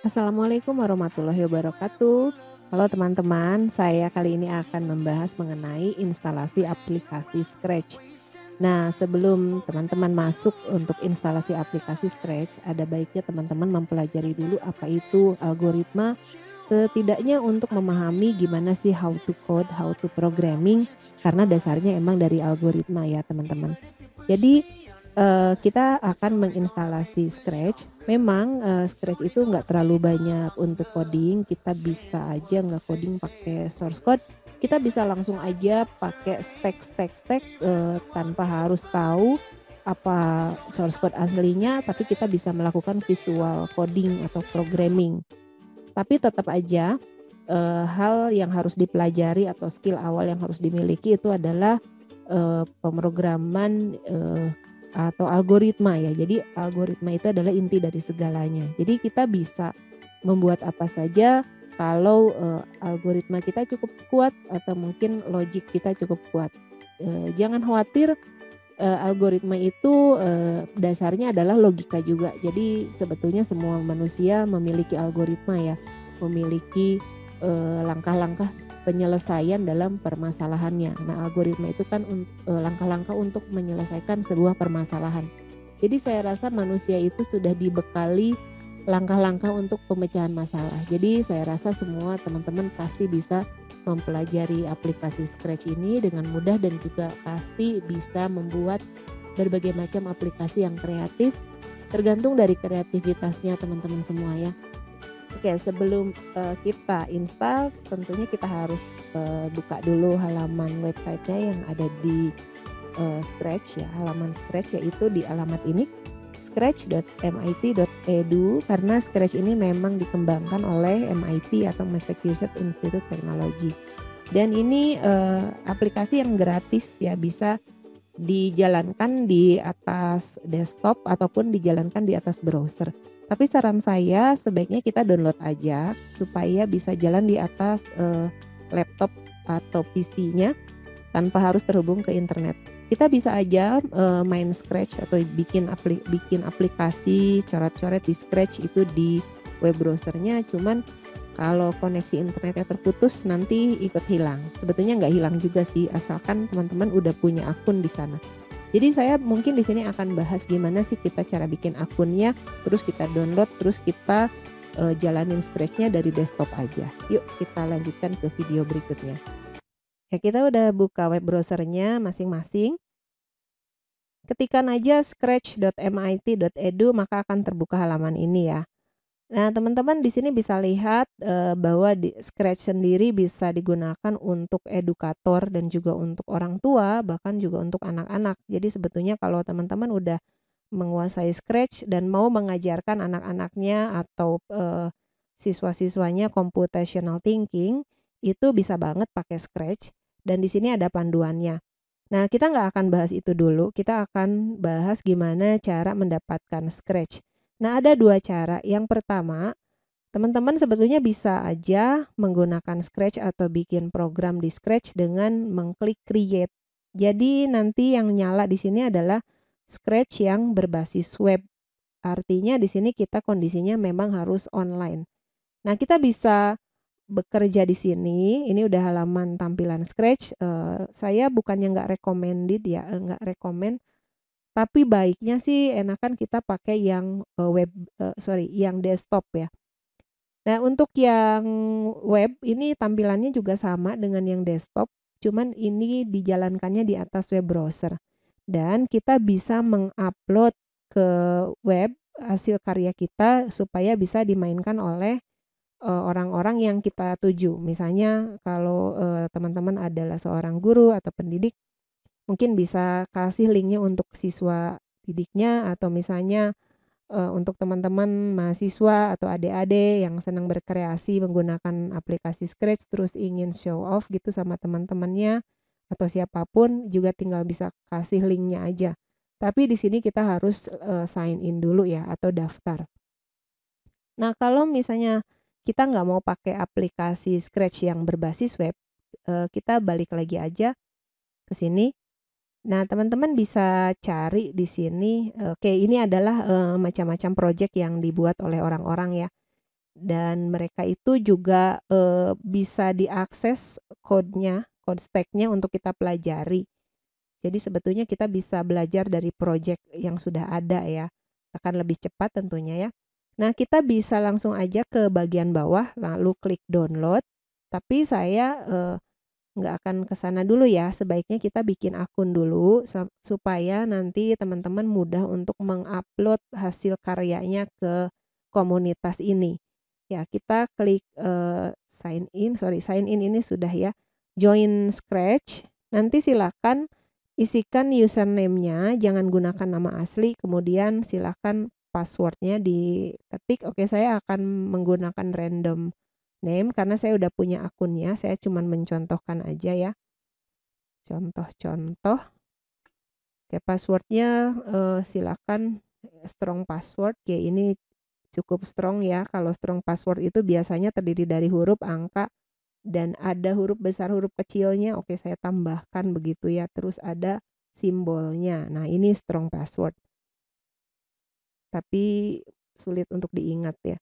Assalamualaikum warahmatullahi wabarakatuh. Halo teman-teman, saya kali ini akan membahas mengenai instalasi aplikasi Scratch. Nah, sebelum teman-teman masuk untuk instalasi aplikasi Scratch, ada baiknya teman-teman mempelajari dulu apa itu algoritma, setidaknya untuk memahami gimana sih how to code, how to programming, karena dasarnya emang dari algoritma ya teman-teman. Jadi kita akan menginstalasi Scratch. Memang, Scratch itu nggak terlalu banyak untuk coding, kita bisa aja nge-coding pakai source code, kita bisa langsung aja pakai stack, tanpa harus tahu apa source code aslinya, tapi kita bisa melakukan visual coding atau programming. Tapi tetap aja, hal yang harus dipelajari atau skill awal yang harus dimiliki itu adalah, pemrograman, atau algoritma ya. Jadi algoritma itu adalah inti dari segalanya. Jadi kita bisa membuat apa saja kalau, algoritma kita cukup kuat atau mungkin logik kita cukup kuat. Jangan khawatir, algoritma itu, dasarnya adalah logika juga. Jadi sebetulnya semua manusia memiliki algoritma ya, memiliki, langkah-langkah penyelesaian dalam permasalahannya. Nah, algoritma itu kan langkah-langkah untuk menyelesaikan sebuah permasalahan. Jadi saya rasa manusia itu sudah dibekali langkah-langkah untuk pemecahan masalah. Jadi saya rasa semua teman-teman pasti bisa mempelajari aplikasi Scratch ini dengan mudah dan juga pasti bisa membuat berbagai macam aplikasi yang kreatif, tergantung dari kreativitasnya teman-teman semua ya. Oke, sebelum, kita install tentunya kita harus, buka dulu halaman website-nya yang ada di, Scratch ya, halaman Scratch yaitu di alamat ini scratch.mit.edu karena Scratch ini memang dikembangkan oleh MIT atau Massachusetts Institute Technology. Dan ini, aplikasi yang gratis ya, bisa dijalankan di atas desktop ataupun dijalankan di atas browser. Tapi saran saya sebaiknya kita download aja supaya bisa jalan di atas, laptop atau PC-nya tanpa harus terhubung ke internet. Kita bisa aja, main Scratch atau bikin aplikasi coret-coret di Scratch itu di web browser-nya, cuman kalau koneksi internetnya terputus nanti ikut hilang. Sebetulnya nggak hilang juga sih, asalkan teman-teman udah punya akun di sana. Jadi saya mungkin di sini akan bahas gimana sih kita cara bikin akunnya, terus kita download, terus kita, jalanin Scratch-nya dari desktop aja. Yuk kita lanjutkan ke video berikutnya. Ya kita udah buka web browser-nya masing-masing. Ketikkan aja scratch.mit.edu maka akan terbuka halaman ini ya. Nah, teman-teman di sini bisa lihat, bahwa di Scratch sendiri bisa digunakan untuk edukator dan juga untuk orang tua, bahkan juga untuk anak-anak. Jadi sebetulnya kalau teman-teman udah menguasai Scratch dan mau mengajarkan anak-anaknya atau, siswa-siswanya computational thinking, itu bisa banget pakai Scratch dan di sini ada panduannya. Nah, kita nggak akan bahas itu dulu, kita akan bahas gimana cara mendapatkan Scratch. Nah, ada 2 cara. Yang pertama, teman-teman sebetulnya bisa aja menggunakan Scratch atau bikin program di Scratch dengan mengklik create. Jadi nanti yang nyala di sini adalah Scratch yang berbasis web. Artinya di sini kita kondisinya memang harus online. Nah, kita bisa bekerja di sini, ini udah halaman tampilan Scratch, saya bukannya nggak recommended ya, nggak rekomen, tapi baiknya sih enakan kita pakai yang, yang desktop ya. Nah, untuk yang web ini tampilannya juga sama dengan yang desktop, cuman ini dijalankannya di atas web browser. Dan kita bisa mengupload ke web hasil karya kita supaya bisa dimainkan oleh, orang-orang yang kita tuju. Misalnya kalau, teman-teman adalah seorang guru atau pendidik, mungkin bisa kasih linknya untuk siswa didiknya atau misalnya, untuk teman-teman mahasiswa atau adik-adik yang senang berkreasi menggunakan aplikasi Scratch terus ingin show off gitu sama teman-temannya atau siapapun juga tinggal bisa kasih linknya aja. Tapi di sini kita harus, sign in dulu ya atau daftar. Nah, kalau misalnya kita nggak mau pakai aplikasi Scratch yang berbasis web, kita balik lagi aja ke sini. Nah, teman-teman bisa cari di sini, oke ini adalah, macam-macam project yang dibuat oleh orang-orang ya. dan mereka itu juga bisa diakses code stack-nya untuk kita pelajari. Jadi sebetulnya kita bisa belajar dari project yang sudah ada ya, akan lebih cepat tentunya ya. Nah, kita bisa langsung aja ke bagian bawah, lalu klik download. Tapi saya nggak akan ke sana dulu ya, sebaiknya kita bikin akun dulu supaya nanti teman-teman mudah untuk mengupload hasil karyanya ke komunitas ini. Ya, kita klik sign in ini sudah ya. Join Scratch. Nanti silakan isikan username-nya, jangan gunakan nama asli, kemudian silakan passwordnya diketik. Oke, saya akan menggunakan random name karena saya udah punya akunnya, saya cuman mencontohkan aja ya. Contoh-contoh. Oke, passwordnya silakan strong password. Ya, ini cukup strong ya. Kalau strong password itu biasanya terdiri dari huruf, angka, dan ada huruf besar, huruf kecilnya. Oke, saya tambahkan begitu ya. Terus ada simbolnya. Nah, ini strong password. Tapi sulit untuk diingat ya.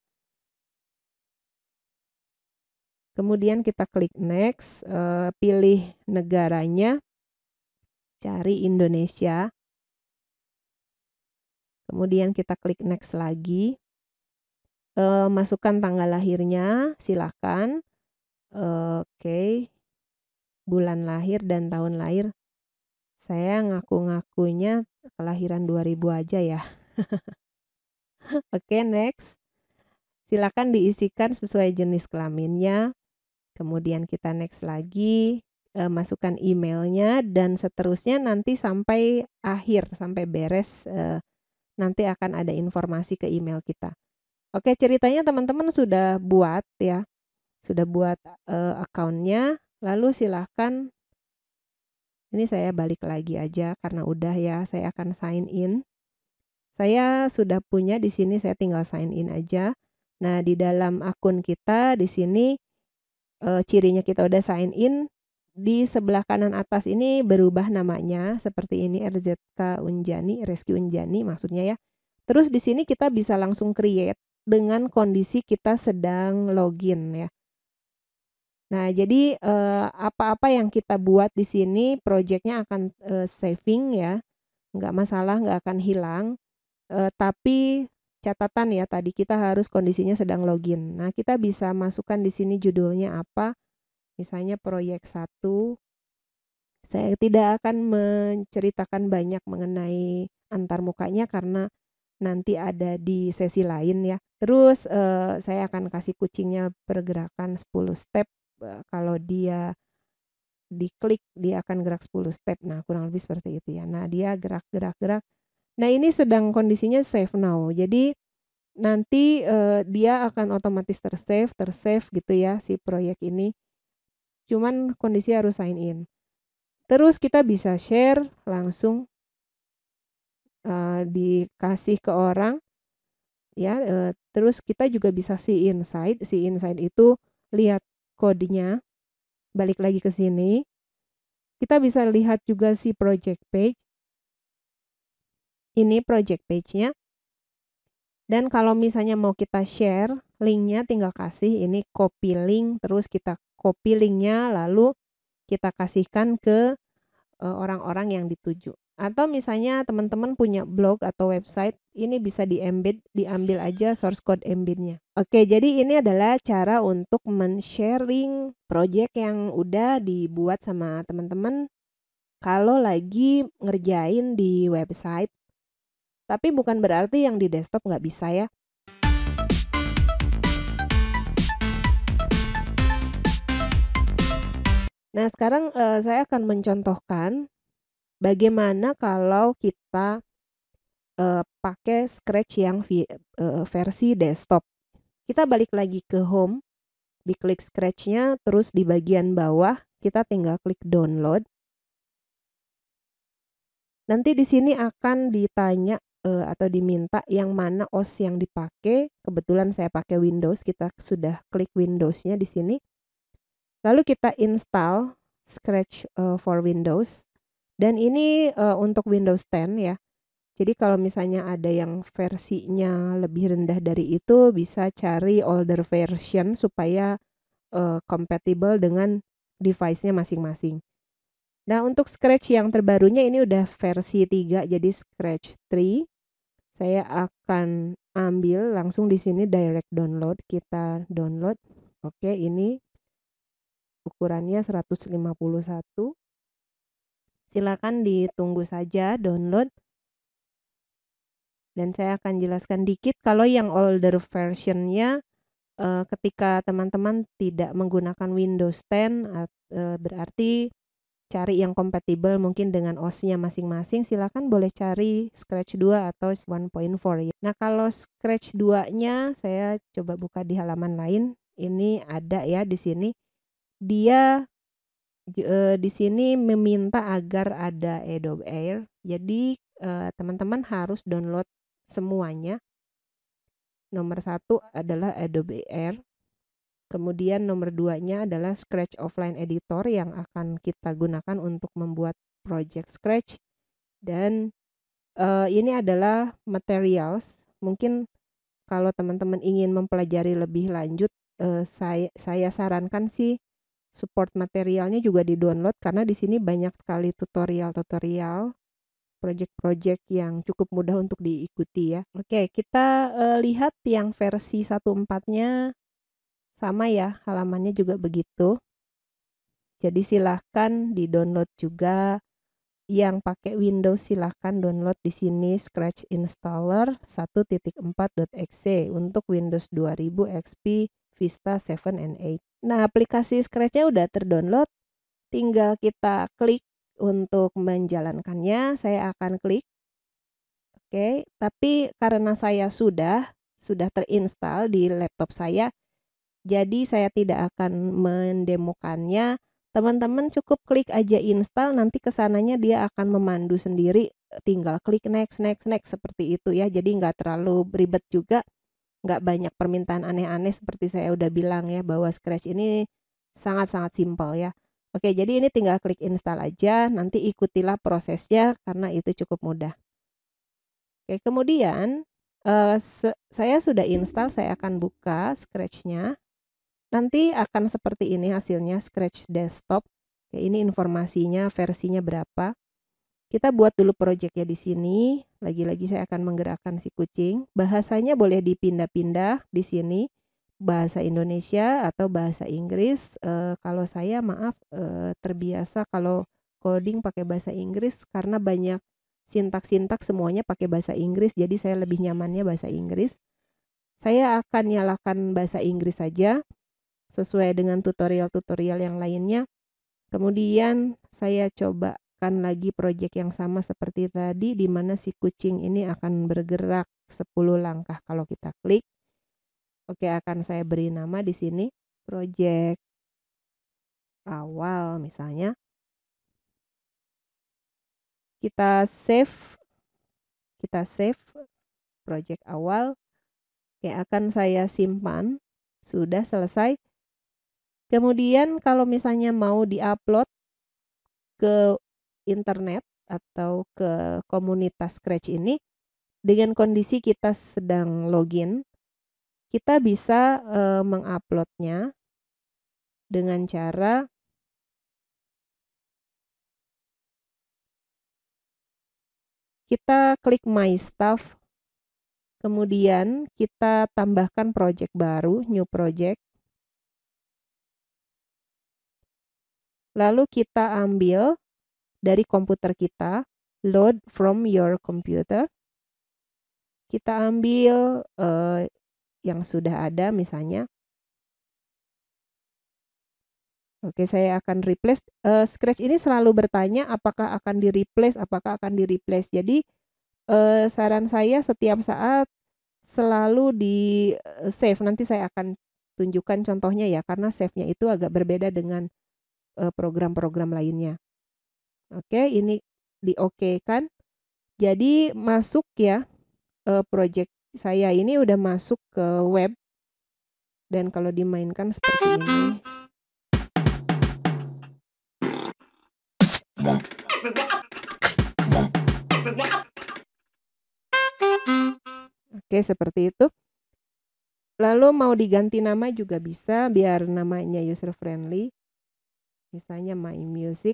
Kemudian kita klik next, pilih negaranya, cari Indonesia. Kemudian kita klik next lagi. Masukkan tanggal lahirnya, silakan. Oke. Bulan lahir dan tahun lahir. Saya ngaku-ngakunya kelahiran 2000 aja ya. Oke, next. Silakan diisikan sesuai jenis kelaminnya. Kemudian kita next lagi, masukkan emailnya dan seterusnya nanti sampai akhir, sampai beres, nanti akan ada informasi ke email kita. Oke, ceritanya teman-teman sudah buat ya, sudah buat account-nya, lalu silahkan, ini saya balik lagi aja karena udah ya, saya akan sign in. Saya sudah punya di sini, saya tinggal sign in aja. Nah, di dalam akun kita di sini cirinya kita udah sign in, di sebelah kanan atas ini berubah namanya seperti ini, RZK Unjani, Reski Unjani maksudnya ya. Terus di sini kita bisa langsung create dengan kondisi kita sedang login ya. Nah, jadi apa-apa yang kita buat di sini projectnya akan saving ya, nggak masalah, nggak akan hilang. Tapi catatan ya, tadi kita harus kondisinya sedang login. Nah, kita bisa masukkan di sini judulnya apa, misalnya proyek 1. Saya tidak akan menceritakan banyak mengenai antarmukanya karena nanti ada di sesi lain ya. Terus saya akan kasih kucingnya pergerakan 10 step, kalau dia diklik dia akan gerak 10 step. Nah, kurang lebih seperti itu ya. Nah, dia gerak-gerak-gerak. Nah, ini sedang kondisinya save now. Jadi nanti dia akan otomatis tersave gitu ya si proyek ini. Cuman kondisi harus sign in. Terus kita bisa share langsung dikasih ke orang ya, terus kita juga bisa see inside. See inside itu lihat kodenya, balik lagi ke sini. Kita bisa lihat juga si project page. Ini project page-nya. Dan kalau misalnya mau kita share linknya, tinggal kasih ini copy link, terus kita copy linknya lalu kita kasihkan ke orang-orang yang dituju. Atau misalnya teman-teman punya blog atau website, ini bisa diambil aja source code embed-nya. Oke, jadi ini adalah cara untuk men-sharing project yang udah dibuat sama teman-teman kalau lagi ngerjain di website. Tapi bukan berarti yang di desktop nggak bisa ya. Nah, sekarang saya akan mencontohkan bagaimana kalau kita pakai Scratch yang versi desktop. Kita balik lagi ke home, diklik Scratch-nya, terus di bagian bawah kita tinggal klik download. Nanti di sini akan ditanya atau diminta yang mana OS yang dipakai. Kebetulan saya pakai Windows, kita sudah klik Windows-nya di sini. Lalu kita install Scratch for Windows. Dan ini untuk Windows 10 ya. Jadi kalau misalnya ada yang versinya lebih rendah dari itu, bisa cari older version supaya compatible dengan device-nya masing-masing. Nah, untuk Scratch yang terbarunya ini udah versi 3, jadi Scratch 3. Saya akan ambil langsung di sini direct download, kita download. Oke, ini ukurannya 151. Silakan ditunggu saja download. Dan saya akan jelaskan dikit kalau yang older versionnya ketika teman-teman tidak menggunakan Windows 10 berarti cari yang kompatibel mungkin dengan OS-nya masing-masing, silakan boleh cari Scratch 2 atau 1.4 ya. Nah, kalau Scratch 2-nya saya coba buka di halaman lain. Ini ada ya di sini. Dia di sini meminta agar ada Adobe Air. Jadi teman-teman harus download semuanya. Nomor 1 adalah Adobe Air. Kemudian nomor 2-nya adalah Scratch Offline Editor yang akan kita gunakan untuk membuat project Scratch. Dan ini adalah materials. Mungkin kalau teman-teman ingin mempelajari lebih lanjut, saya sarankan sih support materialnya juga di-download karena di sini banyak sekali tutorial-tutorial project-project yang cukup mudah untuk diikuti ya. Oke, kita lihat yang versi 1.4-nya sama ya, halamannya juga begitu. Jadi silahkan di-download juga. Yang pakai Windows silahkan download di sini Scratch Installer 1.4.exe untuk Windows 2000 XP, Vista 7 and 8. Nah, aplikasi Scratch-nya udah terdownload, tinggal kita klik untuk menjalankannya. Saya akan klik. Oke, tapi karena saya sudah terinstall di laptop saya, jadi saya tidak akan mendemokannya. Teman-teman cukup klik aja install, nanti kesananya dia akan memandu sendiri, tinggal klik next, next, next seperti itu ya. Jadi nggak terlalu ribet juga, nggak banyak permintaan aneh-aneh seperti saya udah bilang ya, bahwa Scratch ini sangat-sangat simpel ya. Oke, jadi ini tinggal klik install aja, nanti ikutilah prosesnya karena itu cukup mudah. Oke, kemudian saya sudah install, saya akan buka Scratch-nya. Nanti akan seperti ini hasilnya Scratch Desktop. Oke, ini informasinya, versinya berapa. Kita buat dulu projectnya di sini. Lagi-lagi saya akan menggerakkan si kucing. Bahasanya boleh dipindah-pindah di sini. Bahasa Indonesia atau bahasa Inggris. Kalau saya maaf terbiasa kalau coding pakai bahasa Inggris karena banyak sintak-sintak semuanya pakai bahasa Inggris. Jadi saya lebih nyamannya bahasa Inggris. Saya akan nyalakan bahasa Inggris saja sesuai dengan tutorial-tutorial yang lainnya. Kemudian saya cobakan lagi project yang sama seperti tadi, di mana si kucing ini akan bergerak 10 langkah kalau kita klik. Oke, akan saya beri nama di sini, project awal misalnya. Kita save project awal. Oke, akan saya simpan. Sudah selesai. Kemudian kalau misalnya mau diupload ke internet atau ke komunitas Scratch ini, dengan kondisi kita sedang login, kita bisa menguploadnya dengan cara kita klik My Stuff, kemudian kita tambahkan project baru, new project, lalu kita ambil dari komputer kita, load from your computer, kita ambil yang sudah ada misalnya. Oke, saya akan replace. Scratch ini selalu bertanya apakah akan di-replace, apakah akan di-replace. Jadi saran saya setiap saat selalu di-save. Nanti saya akan tunjukkan contohnya ya, karena save-nya itu agak berbeda dengan program-program lainnya. Oke, ini di-oke-kan. Jadi masuk ya, project saya ini udah masuk ke web. Dan kalau dimainkan seperti ini. Oke, seperti itu. Lalu mau diganti nama juga bisa biar namanya user friendly. Misalnya My Music.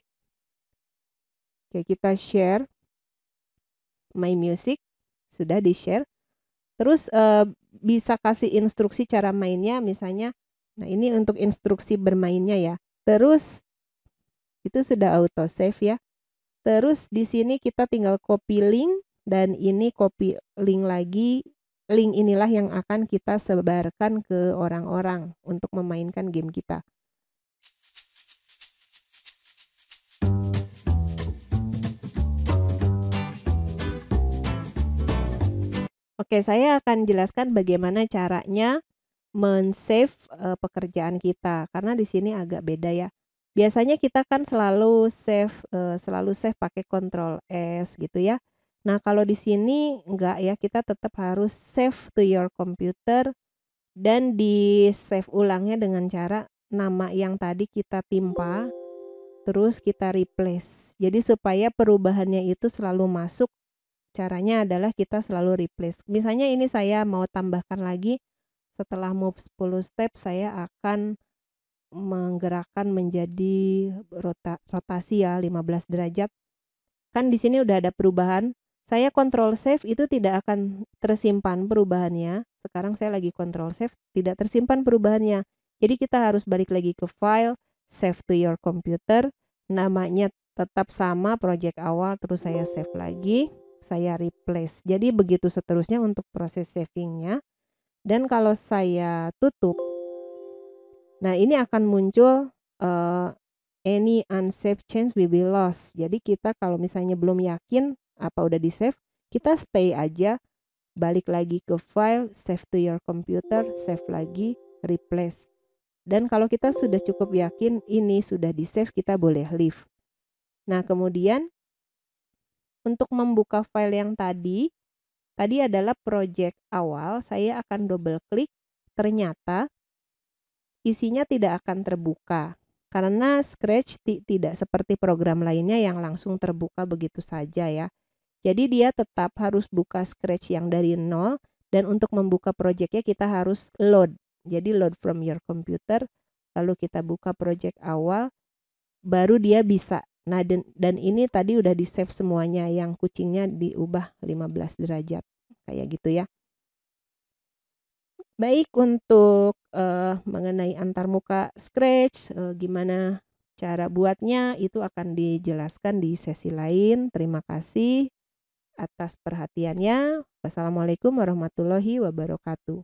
Oke, kita share My Music, sudah di-share. Terus bisa kasih instruksi cara mainnya misalnya. Nah, ini untuk instruksi bermainnya ya. Terus itu sudah auto save ya. Terus di sini kita tinggal copy link dan ini copy link lagi. Link inilah yang akan kita sebarkan ke orang-orang untuk memainkan game kita. Oke, saya akan jelaskan bagaimana caranya men-save pekerjaan kita karena di sini agak beda ya. Biasanya kita kan selalu save pakai Ctrl S gitu ya. Nah, kalau di sini enggak ya, kita tetap harus save to your computer dan di-save ulangnya dengan cara nama yang tadi kita timpa terus kita replace. Jadi supaya perubahannya itu selalu masuk, caranya adalah kita selalu replace. Misalnya ini saya mau tambahkan lagi setelah move 10 step saya akan menggerakkan menjadi rotasi ya 15 derajat. Kan di sini udah ada perubahan. Saya control save itu tidak akan tersimpan perubahannya. Sekarang saya lagi control save, tidak tersimpan perubahannya. Jadi kita harus balik lagi ke file, save to your computer, namanya tetap sama project awal, terus saya save lagi, saya replace. Jadi begitu seterusnya untuk proses savingnya. Dan kalau saya tutup, nah ini akan muncul any unsaved change will be lost. Jadi kita kalau misalnya belum yakin apa udah di save, kita stay aja, balik lagi ke file, save to your computer, save lagi, replace. Dan kalau kita sudah cukup yakin ini sudah di save, kita boleh leave. Nah kemudian untuk membuka file yang tadi adalah project awal, saya akan double klik, ternyata isinya tidak akan terbuka. Karena Scratch tidak seperti program lainnya yang langsung terbuka begitu saja ya. Jadi dia tetap harus buka Scratch yang dari nol dan untuk membuka projectnya kita harus load. Jadi load from your computer, lalu kita buka project awal, baru dia bisa. Nah dan ini tadi udah di save semuanya, yang kucingnya diubah 15 derajat. Kayak gitu ya. Baik, untuk mengenai antarmuka Scratch, gimana cara buatnya itu akan dijelaskan di sesi lain. Terima kasih atas perhatiannya. Wassalamualaikum warahmatullahi wabarakatuh.